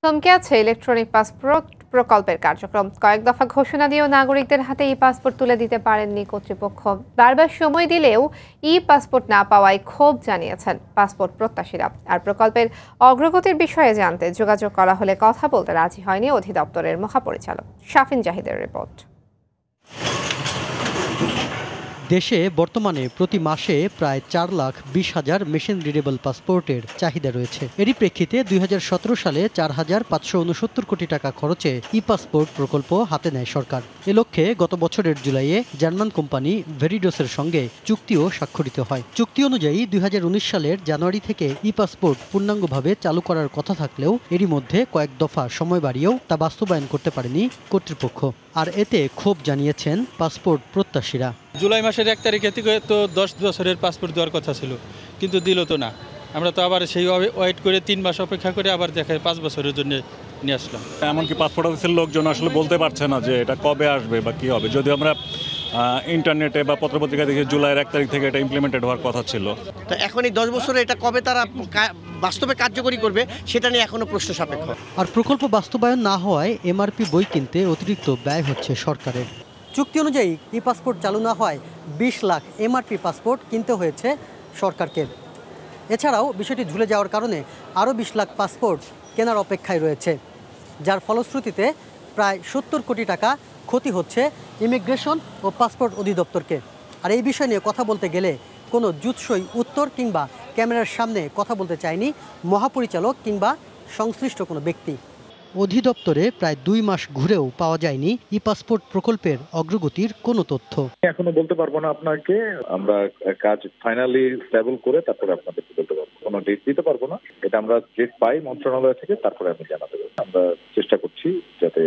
থমকে আছে electronic passport প্রকল্পের কার্যক্রম। কয়েক দফা ঘোষণা দিয়েও নাগরিকদের হাতে ই পাসপোর্ট তুলে দিতে পারেননি কর্তৃপক্ষ। বারবার সময় দিলেও ই পাসপোর্ট না পাওয়ায় ক্ষোভ জানিয়েছেন পাসপোর্ট প্রত্যাশীরা। আর প্রকল্পের অগ্রগতির বিষয়ে জানতে যোগাযোগ করা হলে কথা বলতে রাজি হয়নি অধিদপ্তরের মহাপরিচালক। শাফিন জাহিদের রিপোর্ট। দেশে বর্তমানে প্রতি মাসে প্রায় 4,20,000 মেশিন রিডেবল পাসপোর্টের চাহিদা রয়েছে। এরই প্রেক্ষিতে 2017 সালে 4,569 কোটি টাকা খরচে ই পাসপোর্ট প্রকল্প হাতে নেয় সরকার। এ লক্ষ্যে গত বছরের জুলাইয়ে জার্মান কোম্পানি ভেরিডোসের সঙ্গে চুক্তিও স্বাক্ষরিত হয়। চুক্তি অনুযায়ী 2019 সালের জানুয়ারি থেকে ই পাসপোর্ট পূর্ণাঙ্গভাবে চালু করার কথা থাকলেও এরই মধ্যে কয়েক দফা সময় বাড়িয়েও তা বাস্তবায়ন করতে পারেনি কর্তৃপক্ষ। আর এতে ক্ষোভ জানিয়েছেন পাসপোর্ট প্রত্যাশীরা। জুলাই মাসের 1 তারিখে থেকে তো 10 বছরের পাসপোর্ট দেওয়ার কথা ছিল, কিন্তু দিল তো না। আমরা তো আবার সেইভাবে ওয়েট করে 3 মাস অপেক্ষা করে আবার দেখায় 5 বছরের জন্য নিয়ে আসলাম। এমনকি পাসপোর্ট অফিসের লোকজন আসলে বলতে পারছে না যে এটা কবে আসবে বা কী হবে। যদি আমরা ইন্টারনেটে বা পত্রপত্রিকা দেখে জুলাইয়ের 1 তারিখ থেকে এটা ইমপ্লিমেন্টেড হওয়ার কথা ছিল। তো এখন এই 10 বছরে এটা কবে তারা বাস্তবে কার্যকরী করবে সেটা নিয়ে এখনো প্রশ্ন সাপেক্ষ। আর প্রকল্প বাস্তবায়ন না হওয়ায় এমআরপি বই কিনতে অতিরিক্ত ব্যয় হচ্ছে সরকারের। চুক্তি অনুযায়ী ই পাসপোর্ট চালু না হয় 20 লাখ এমআরপি পাসপোর্ট কিনতে হয়েছে সরকারকে। এছাড়াও বিষয়টি ঝুলে যাওয়ার কারণে আরও 20 লাখ পাসপোর্ট কেনার অপেক্ষায় রয়েছে, যার ফলশ্রুতিতে প্রায় 70 কোটি টাকা ক্ষতি হচ্ছে ইমিগ্রেশন ও পাসপোর্ট অধিদপ্তরকে। আর এই বিষয় নিয়ে কথা বলতে গেলে কোনো জুৎসই উত্তর কিংবা ক্যামেরার সামনে কথা বলতে চায়নি মহাপরিচালক কিংবা সংশ্লিষ্ট কোনো ব্যক্তি। অধিদপ্তরে প্রায় 2 মাস ঘুরেও পাওয়া যায়নি ই পাসপোর্ট প্রকল্পের অগ্রগতির কোনো তথ্য। এখনো বলতে পারবো না আপনাকে। আমরা কাজ ফাইনালি স্টেবল করে তারপরে আপনাদেরকে বলতে পারবো। কোনো ডেট দিতে পারবো না। এটা আমরা ডেট পাই মন্ত্রণালয় থেকে, তারপরে আমি জানাতে পারবো। আমরা চেষ্টা করছি যাতে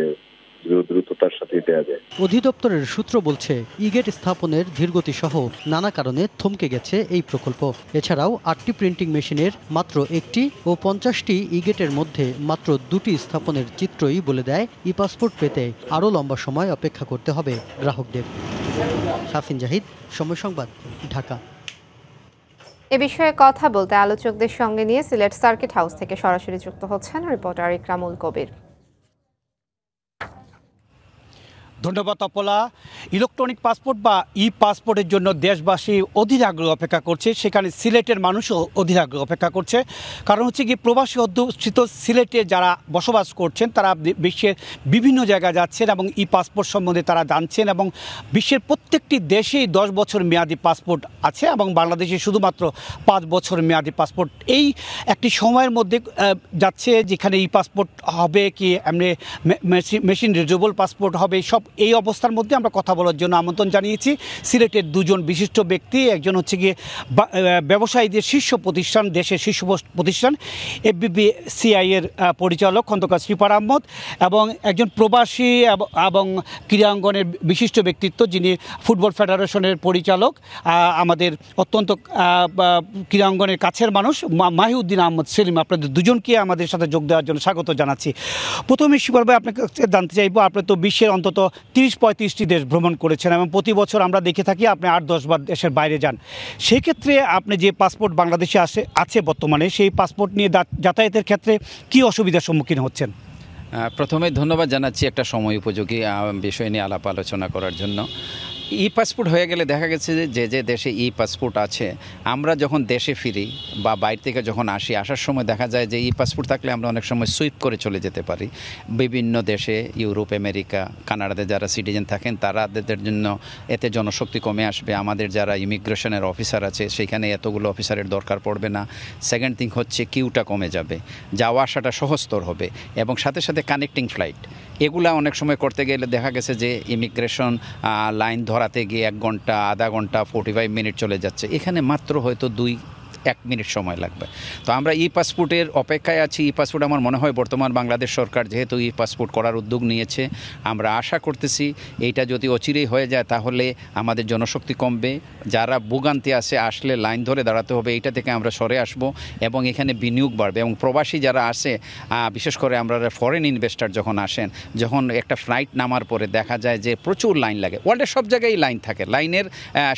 দ্রুততার সাথে দেওয়া যায়। অধিদপ্তরের সূত্র বলছে ইগেট স্থাপনের ধীরগতি সহ নানা কারণে থমকে গেছে এই প্রকল্প। এছাড়াও 8টি প্রিন্টিং মেশিনের মাত্র 1টি ও 50টি ইগেটের মধ্যে মাত্র 2টি স্থাপনের চিত্রই বলে দেয় ই পাসপোর্ট পেতে আরও লম্বা সময় অপেক্ষা করতে হবে গ্রাহকদের। শাফিন জাহিদ, সময় সংবাদ, ঢাকা। এ বিষয়ে কথা বলতে আলোচকদের সঙ্গে নিয়ে সিলেট সার্কিট হাউস থেকে সরাসরি যুক্ত হচ্ছেন রিপোর্টার ইকরামুল কবির। ধন্যবাদ অপলা। ইলেকট্রনিক পাসপোর্ট বা ই পাসপোর্টের জন্য দেশবাসী অধীর আগ্রহ অপেক্ষা করছে, সেখানে সিলেটের মানুষও অধীর আগ্রহ অপেক্ষা করছে। কারণ হচ্ছে কি, প্রবাসী অধ্যুষিত সিলেটে যারা বসবাস করছেন তারা বিশ্বের বিভিন্ন জায়গায় যাচ্ছেন এবং ই পাসপোর্ট সম্বন্ধে তারা জানছেন, এবং বিশ্বের প্রত্যেকটি দেশেই 10 বছর মেয়াদি পাসপোর্ট আছে এবং বাংলাদেশে শুধুমাত্র 5 বছর মেয়াদি পাসপোর্ট। এই একটি সময়ের মধ্যে যাচ্ছে যেখানে ই পাসপোর্ট হবে কি এমনি মেশিন রিডেবল পাসপোর্ট হবে, সব এই অবস্থার মধ্যে আমরা কথা বলার জন্য আমন্ত্রণ জানিয়েছি সিলেটের 2জন বিশিষ্ট ব্যক্তি। একজন হচ্ছে গিয়ে ব্যবসায়ীদের শীর্ষ প্রতিষ্ঠান, দেশের শীর্ষ প্রতিষ্ঠান FBBCI এর পরিচালক খন্দকার শ্রীপার আহমদ, এবং একজন প্রবাসী এবং ক্রীড়াঙ্গনের বিশিষ্ট ব্যক্তিত্ব যিনি ফুটবল ফেডারেশনের পরিচালক, আমাদের অত্যন্ত ক্রীড়াঙ্গনের কাছের মানুষ মাহিউদ্দিন আহমদ সেলিম। আপনাদের দুজনকে আমাদের সাথে যোগ দেওয়ার জন্য স্বাগত জানাচ্ছি। প্রথমে শিপার ভাই, আপনাকে জানতে চাইবো, আপনি তো বিশ্বের অন্তত 30-35টি দেশ ভ্রমণ করেছেন এবং প্রতি বছর আমরা দেখে থাকি আপনি 8-10 বার দেশের বাইরে যান। সেক্ষেত্রে আপনি যে পাসপোর্ট বাংলাদেশে আছে বর্তমানে, সেই পাসপোর্ট নিয়ে যাতায়াতের ক্ষেত্রে কি অসুবিধার সম্মুখীন হচ্ছেন? প্রথমে ধন্যবাদ জানাচ্ছি একটা সময় উপযোগী বিষয় নিয়ে আলাপ আলোচনা করার জন্য। ই পাসপোর্ট হয়ে গেলে দেখা গেছে যে যে দেশে ই পাসপোর্ট আছে, আমরা যখন দেশে ফিরি বা বাইরে থেকে যখন আসার সময় দেখা যায় যে ই পাসপোর্ট থাকলে আমরা অনেক সময় সুইপ করে চলে যেতে পারি বিভিন্ন দেশে, ইউরোপ, আমেরিকা, কানাডাতে যারা সিটিজেন থাকেন তাদের জন্য এতে জনশক্তি কমে আসবে। আমাদের যারা ইমিগ্রেশনের অফিসার আছে সেখানে এতগুলো অফিসারের দরকার পড়বে না। সেকেন্ড থিং হচ্ছে কিউটা কমে যাবে, যাওয়া আসাটা সহজতর হবে, এবং সাথে সাথে কানেক্টিং ফ্লাইট এগুলা অনেক সময় করতে গেলে দেখা গেছে যে ইমিগ্রেশন লাইন ধরাতে গিয়ে 1 ঘন্টা, আধা ঘন্টা, 45 মিনিট চলে যাচ্ছে, এখানে মাত্র হয়তো 1 মিনিট সময় লাগবে। তো আমরা ই পাসপোর্টের অপেক্ষায় আছি। ই পাসপোর্ট আমার মনে হয় বর্তমান বাংলাদেশ সরকার যেহেতু ই পাসপোর্ট করার উদ্যোগ নিয়েছে, আমরা আশা করতেছি এইটা যদি অচিরেই হয়ে যায় তাহলে আমাদের জনশক্তি কমবে, যারা ভোগান্তি আসলে লাইন ধরে দাঁড়াতে হবে, এইটা থেকে আমরা সরে আসব এবং এখানে বিনিয়োগ বাড়বে। এবং প্রবাসী যারা আসে, বিশেষ করে আমরা ফরেন ইনভেস্টর যখন আসেন, যখন একটা ফ্লাইট নামার পরে দেখা যায় যে প্রচুর লাইন লাগে, ওয়ার্ল্ডের সব জায়গায় লাইন থাকে, লাইনের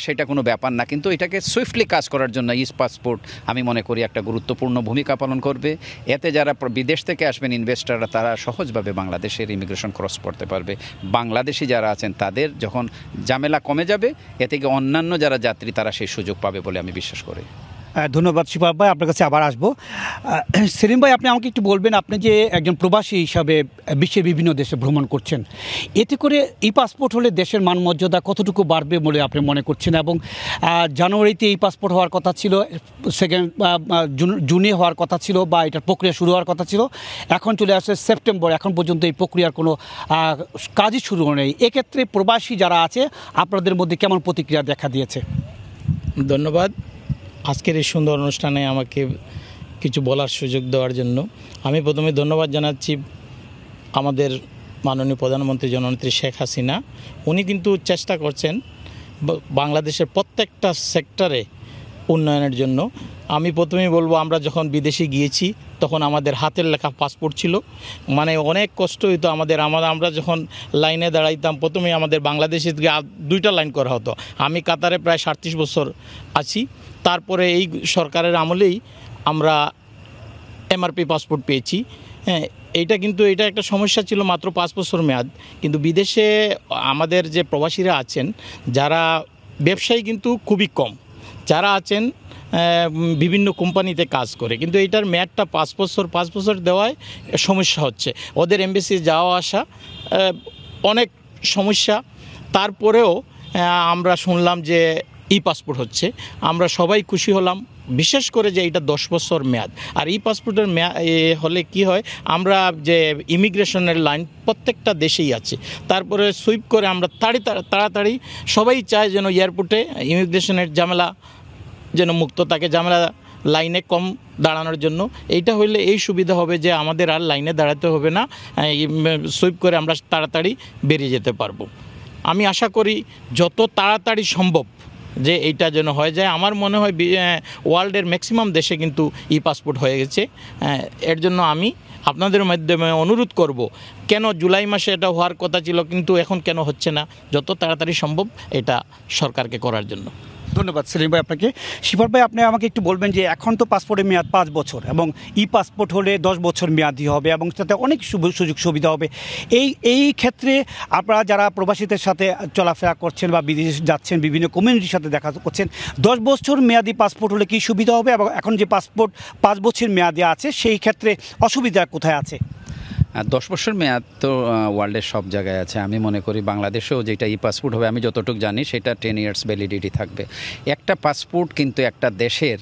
সেটা কোনো ব্যাপার না, কিন্তু এটাকে সুইফটলি কাজ করার জন্য ই পাসপোর্ট পাসপোর্ট আমি মনে করি একটা গুরুত্বপূর্ণ ভূমিকা পালন করবে। এতে যারা বিদেশ থেকে আসবেন ইনভেস্টররা তারা সহজভাবে বাংলাদেশের ইমিগ্রেশন ক্রস করতে পারবে। বাংলাদেশি যারা আছেন তাদের যখন ঝামেলা কমে যাবে, এ থেকে অন্যান্য যারা যাত্রী তারা সেই সুযোগ পাবে বলে আমি বিশ্বাস করি। ধন্যবাদ শিপার ভাই, আপনার কাছে আবার আসবো। সেলিম ভাই, আপনি আমাকে একটু বলবেন, আপনি যে একজন প্রবাসী হিসাবে বিশ্বের বিভিন্ন দেশে ভ্রমণ করছেন, এতে করে এই পাসপোর্ট হলে দেশের মান মর্যাদা কতটুকু বাড়বে বলে আপনি মনে করছেন? এবং জানুয়ারিতে এই পাসপোর্ট হওয়ার কথা ছিল, জুনে হওয়ার কথা ছিল, বা এটার প্রক্রিয়া শুরু হওয়ার কথা ছিল, এখন চলে আসছে সেপ্টেম্বর, এখন পর্যন্ত এই প্রক্রিয়ার কোনো কাজই শুরু নেই। এক্ষেত্রে প্রবাসী যারা আছে আপনাদের মধ্যে কেমন প্রতিক্রিয়া দেখা দিয়েছে? ধন্যবাদ আজকের এই সুন্দর অনুষ্ঠানে আমাকে কিছু বলার সুযোগ দেওয়ার জন্য। আমি প্রথমে ধন্যবাদ জানাচ্ছি আমাদের মাননীয় প্রধানমন্ত্রী জননেত্রী শেখ হাসিনা। উনি কিন্তু চেষ্টা করছেন বাংলাদেশের প্রত্যেকটা সেক্টরে উন্নয়নের জন্য। আমি প্রথমেই বলবো, আমরা যখন বিদেশে গিয়েছি তখন আমাদের হাতের লেখা পাসপোর্ট ছিল, মানে অনেক কষ্ট হইতো আমরা যখন লাইনে দাঁড়াইতাম, প্রথমেই আমাদের বাংলাদেশে থেকে 2টা লাইন করা হতো। আমি কাতারে প্রায় 37 বছর আছি, তারপরে এই সরকারের আমলেই আমরা এমআরপি পাসপোর্ট পেয়েছি। হ্যাঁ, এটা একটা সমস্যা ছিল, মাত্র 5 বছর মেয়াদ। কিন্তু বিদেশে আমাদের যে প্রবাসীরা আছেন, যারা ব্যবসায়ী কিন্তু খুবই কম, যারা আছেন বিভিন্ন কোম্পানিতে কাজ করে, কিন্তু এটার মেয়াদটা 5 বছর দেওয়ায় সমস্যা হচ্ছে। ওদের এমবেসি যাওয়া আসা অনেক সমস্যা। তারপরেও আমরা শুনলাম যে পাসপোর্ট হচ্ছে, আমরা সবাই খুশি হলাম, বিশেষ করে যে এটা 10 বছর মেয়াদ। আর পাসপোর্টের মেয়াদ হলে কি হয়, আমরা যে ইমিগ্রেশনের লাইন প্রত্যেকটা দেশেই আছে, তারপরে সুইপ করে আমরা তাড়াতাড়ি সবাই চায় যেন এয়ারপোর্টে ইমিগ্রেশনের ঝামেলা যেন মুক্ত থাকে, ঝামেলা লাইনে কম দাঁড়ানোর জন্য। এইটা হইলে এই সুবিধা হবে যে আমাদের আর লাইনে দাঁড়াতে হবে না, সুইপ করে আমরা তাড়াতাড়ি বেরিয়ে যেতে পারবো। আমি আশা করি যত তাড়াতাড়ি সম্ভব যে এইটা যেন হয়ে যায়। আমার মনে হয় ওয়ার্ল্ডের ম্যাক্সিমাম দেশে কিন্তু পাসপোর্ট হয়ে গেছে। এর জন্য আমি আপনাদের মাধ্যমে অনুরোধ করব, কেন জুলাই মাসে এটা হওয়ার কথা ছিল কিন্তু এখন কেন হচ্ছে না, যত তাড়াতাড়ি সম্ভব এটা সরকারকে করার জন্য। ধন্যবাদ সেলিম ভাই আপনাকে। শিফার ভাই, আপনি আমাকে একটু বলবেন যে এখন তো পাসপোর্টের মেয়াদ 5 বছর এবং পাসপোর্ট হলে 10 বছর মেয়াদি হবে এবং তাতে অনেক সুযোগ সুবিধা হবে। এই ক্ষেত্রে আপনারা যারা প্রবাসীদের সাথে চলাফেরা করছেন বা বিদেশে যাচ্ছেন, বিভিন্ন কমিউনিটির সাথে দেখা করছেন, 10 বছর মেয়াদি পাসপোর্ট হলে কি সুবিধা হবে? এবং এখন যে পাসপোর্ট 5 বছর মেয়াদি আছে, সেই ক্ষেত্রে অসুবিধা কোথায় আছে? 10 বছর মেয়াদ তো ওয়ার্ল্ডের সব জায়গায় আছে। আমি মনে করি বাংলাদেশেও যেটা পাসপোর্ট হবে, আমি যতটুকু জানি সেটা 10 ইয়ার্স ভ্যালিডিটি থাকবে। একটা পাসপোর্ট কিন্তু একটা দেশের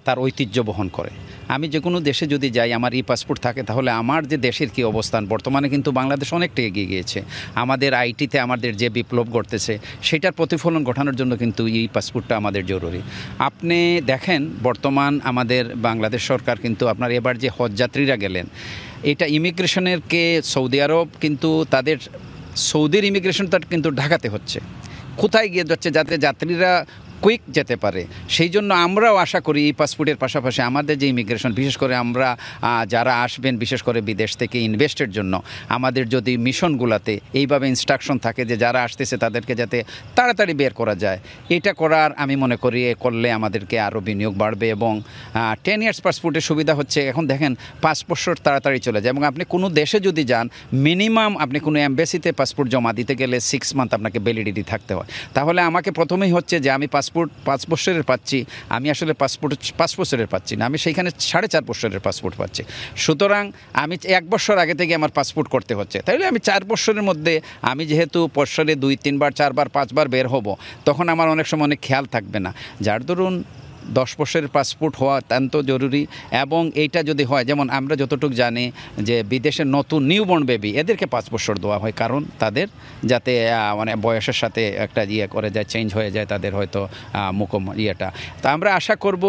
তার ঐতিহ্য বহন করে। আমি যে কোনো দেশে যদি যাই, আমার পাসপোর্ট থাকে, তাহলে আমার যে দেশের কি অবস্থান, বর্তমানে কিন্তু বাংলাদেশ অনেকটা এগিয়ে গিয়েছে। আমাদের আইটিতে আমাদের যে বিপ্লব ঘটতেছে, সেটার প্রতিফলন ঘটানোর জন্য কিন্তু পাসপোর্টটা আমাদের জরুরি। আপনি দেখেন বর্তমান আমাদের বাংলাদেশ সরকার কিন্তু আপনার এবার যে হজযাত্রীরা গেলেন, এটা ইমিগ্রেশনেরকে সৌদি আরব কিন্তু তাদের সৌদির ইমিগ্রেশনটা কিন্তু ঢাকাতে হচ্ছে। কোথায় গিয়ে যাচ্ছে যাতে যাত্রীরা কুইক যেতে পারে। সেই জন্য আমরাও আশা করি পাসপোর্টের পাশাপাশি আমাদের যে ইমিগ্রেশন, বিশেষ করে আমরা যারা আসবেন বিশেষ করে বিদেশ থেকে ইনভেস্টের জন্য, আমাদের যদি মিশনগুলোতে এইভাবে ইনস্ট্রাকশন থাকে যে যারা আসতেছে তাদেরকে যাতে তাড়াতাড়ি বের করা যায়, এটা করার আমি মনে করি করলে আমাদেরকে আরও বিনিয়োগ বাড়বে। এবং 10 ইয়ার্স পাসপোর্টের সুবিধা হচ্ছে, এখন দেখেন 5 বছর তাড়াতাড়ি চলে যায়। এবং আপনি কোনো দেশে যদি যান, মিনিমাম আপনি কোনো এমবেসিতে পাসপোর্ট জমা দিতে গেলে 6 মান্থ আপনাকে ভ্যালিডিটি থাকতে হয়। তাহলে আমাকে প্রথমেই হচ্ছে যে আমি পাসপোর্ট 5 বছরের পাচ্ছি, আমি আসলে পাসপোর্ট 5 বছরের পাচ্ছি না, আমি সেইখানে 4.5 বছরের পাসপোর্ট পাচ্ছি। সুতরাং আমি 1 বছর আগে থেকে আমার পাসপোর্ট করতে হচ্ছে। তাহলে আমি 4 বছরের মধ্যে আমি যেহেতু বছরে 2-3 বার 4 বার 5 বার বের হব, তখন আমার অনেক সময় অনেক খেয়াল থাকবে না। যার দরুন 10 বছরের পাসপোর্ট হওয়া অত্যন্ত জরুরি। এবং এইটা যদি হয়, যেমন আমরা যতটুকু জানি যে বিদেশের নতুন নিউবর্ন বেবি এদেরকে 5 বছর দেওয়া হয়, কারণ তাদের যাতে মানে বয়সের সাথে একটা করে যায়, চেঞ্জ হয়ে যায় তাদের হয়তো ইয়েটা। তা আমরা আশা করব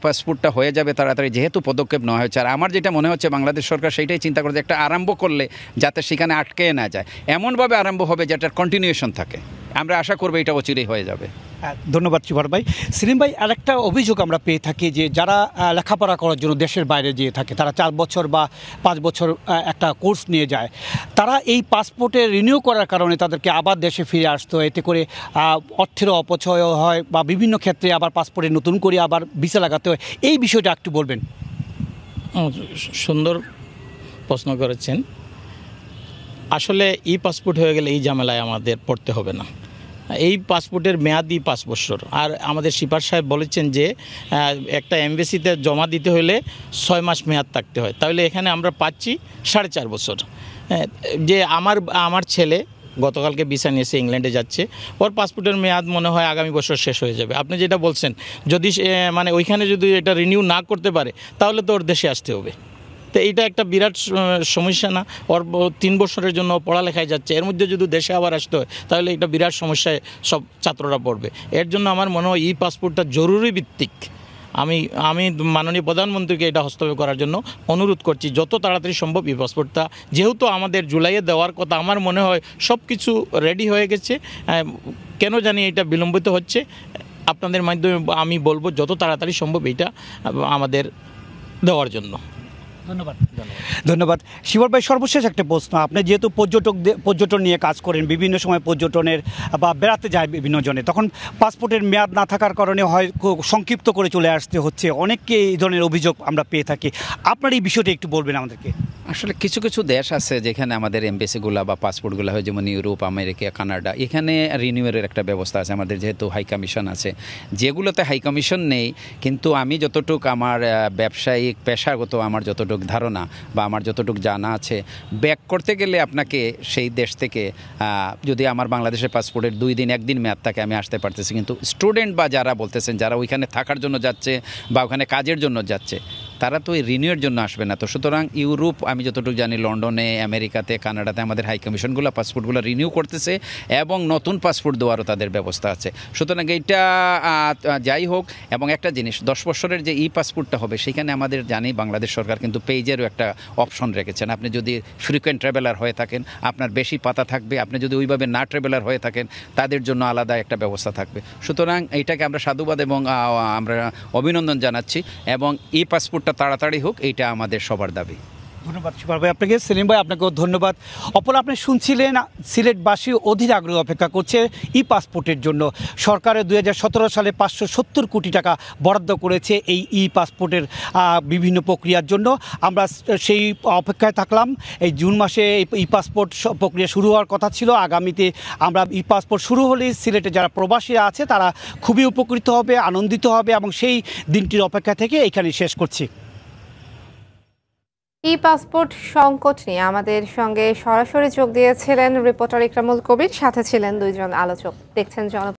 পাসপোর্টটা হয়ে যাবে তাড়াতাড়ি, যেহেতু পদক্ষেপ নেওয়া হয়েছে। আর আমার যেটা মনে হচ্ছে বাংলাদেশ সরকার সেইটাই চিন্তা করে যে একটা আরম্ভ করলে যাতে সেখানে আটকে না যায়, এমনভাবে আরম্ভ হবে যেটার কন্টিনিউশন থাকে। আমরা আশা করবো এটা অচিরেই হয়ে যাবে। ধন্যবাদ শিবর ভাই। সেলিম ভাই, আরেকটা অভিযোগ আমরা পেয়ে থাকি যে যারা লেখাপড়া করার জন্য দেশের বাইরে যেয়ে থাকে, তারা 4 বছর বা 5 বছর একটা কোর্স নিয়ে যায়, তারা এই পাসপোর্টে রিনিউ করার কারণে তাদেরকে আবার দেশে ফিরে আসতে হয়। এতে করে অর্থেরও অপচয় হয় বা বিভিন্ন ক্ষেত্রে আবার পাসপোর্টে নতুন করে আবার ভিসা লাগাতে হয়। এই বিষয়টা একটু বলবেন। সুন্দর প্রশ্ন করেছেন। আসলে ই পাসপোর্ট হয়ে গেলে এই ঝামেলায় আমাদের পড়তে হবে না। এই পাসপোর্টের মেয়াদি 5 বছর। আর আমাদের শিপার সাহেব বলেছেন যে একটা এমবেসিতে জমা দিতে হলে 6 মাস মেয়াদ থাকতে হয়। তাহলে এখানে আমরা পাচ্ছি 4.5 বছর। যে আমার ছেলে গতকালকে ভিসা নিয়েছে, ইংল্যান্ডে যাচ্ছে, ওর পাসপোর্টের মেয়াদ মনে হয় আগামী বছর শেষ হয়ে যাবে। আপনি যেটা বলছেন, যদি মানে ওইখানে যদি এটা রিনিউ না করতে পারে তাহলে তো ওর দেশে আসতে হবে। তো এইটা একটা বিরাট সমস্যা না? ওর 3 বছরের জন্য পড়ালেখায় যাচ্ছে, এর মধ্যে যদি দেশে আবার আসতে হয় তাহলে এটা বিরাট সমস্যায় সব ছাত্ররা পড়বে। এর জন্য আমার মনে হয় ই পাসপোর্টটা জরুরি ভিত্তিক। আমি মাননীয় প্রধানমন্ত্রীকে এটা হস্তক্ষেপ করার জন্য অনুরোধ করছি, যত তাড়াতাড়ি সম্ভব ই পাসপোর্টটা, যেহেতু আমাদের জুলাইয়ে দেওয়ার কথা, আমার মনে হয় সব কিছু রেডি হয়ে গেছে, কেন জানি এটা বিলম্বিত হচ্ছে। আপনাদের মাধ্যমে আমি বলবো যত তাড়াতাড়ি সম্ভব এটা আমাদের দেওয়ার জন্য। ধন্যবাদ শিবর ভাই। সর্বশেষ একটা প্রশ্ন, আপনি যেহেতু পর্যটন নিয়ে কাজ করেন, বিভিন্ন সময় পর্যটনের বা বেড়াতে যায় বিভিন্ন জনে, তখন পাসপোর্টের মেয়াদ না থাকার কারণে হয় সংক্ষিপ্ত করে চলে আসতে হচ্ছে, অনেককে এই ধরনের অভিযোগ আমরা পেয়ে থাকি। আপনার এই বিষয়টা একটু বলবেন আমাদেরকে। আসলে কিছু কিছু দেশ আছে যেখানে আমাদের এমবেসিগুলো বা পাসপোর্টগুলো হয়, যেমন ইউরোপ, আমেরিকা, কানাডা, এখানে রিনিউয়ালের একটা ব্যবস্থা আছে। আমাদের যেহেতু হাই কমিশন আছে, যেগুলোতে হাই কমিশন নেই, কিন্তু আমি যতটুকু আমার ব্যবসায়িক পেশাগত আমার যতটুকু ধারণা বা আমার যতটুকু জানা আছে, ব্যাক করতে গেলে আপনাকে সেই দেশ থেকে যদি আমার বাংলাদেশের পাসপোর্টের 2 দিন 1 দিন মেয়াদ থাকে আমি আসতে পারতেছি, কিন্তু স্টুডেন্ট বা যারা বলতেছেন যারা ওইখানে থাকার জন্য যাচ্ছে বা ওখানে কাজের জন্য যাচ্ছে, তারা তো এই রিনিউয়ের জন্য আসবে না। তো সুতরাং ইউরোপ, আমি যতটুকু জানি লন্ডনে, আমেরিকাতে, কানাডাতে আমাদের হাই কমিশনগুলো পাসপোর্টগুলো রিনিউ করতেছে এবং নতুন পাসপোর্ট দেওয়ারও তাদের ব্যবস্থা আছে। সুতরাং এইটা যাই হোক, এবং একটা জিনিস, 10 বছরের যে ই পাসপোর্টটা হবে সেখানে আমাদের জানি বাংলাদেশ সরকার কিন্তু পেজেরও একটা অপশন রেখেছেন। আপনি যদি ফ্রিকোয়েন্ট ট্রাভেলার হয়ে থাকেন আপনার বেশি পাতা থাকবে, আপনি যদি ওইভাবে না ট্রাভেলার হয়ে থাকেন তাদের জন্য আলাদা একটা ব্যবস্থা থাকবে। সুতরাং এইটাকে আমরা সাধুবাদ এবং আমরা অভিনন্দন জানাচ্ছি, এবং ই পাসপোর্টটা তাড়াতাড়ি হোক, এইটা আমাদের সবার দাবি। ধন্যবাদ শিবর ভাই আপনাকে। সেলিম ভাই, আপনাকেও ধন্যবাদ। অপর আপনি শুনছিলেন সিলেটবাসী অধীর আগ্রহে অপেক্ষা করছে ই পাসপোর্টের জন্য। সরকারের 2017 সালে 570 কোটি টাকা বরাদ্দ করেছে এই ই পাসপোর্টের বিভিন্ন প্রক্রিয়ার জন্য। আমরা সেই অপেক্ষায় থাকলাম। এই জুন মাসে ই পাসপোর্ট প্রক্রিয়া শুরু হওয়ার কথা ছিল। আগামীতে আমরা ই পাসপোর্ট শুরু হলে সিলেটে যারা প্রবাসীরা আছে তারা খুবই উপকৃত হবে, আনন্দিত হবে, এবং সেই দিনটির অপেক্ষা থেকে এখানে শেষ করছি। ই পাসপোর্ট সংকট নিয়ে আমাদের সঙ্গে সরাসরি যোগ দিয়েছিলেন রিপোর্টার ইকরামুল কবির, সাথে ছিলেন 2 জন আলোচক। দেখছেন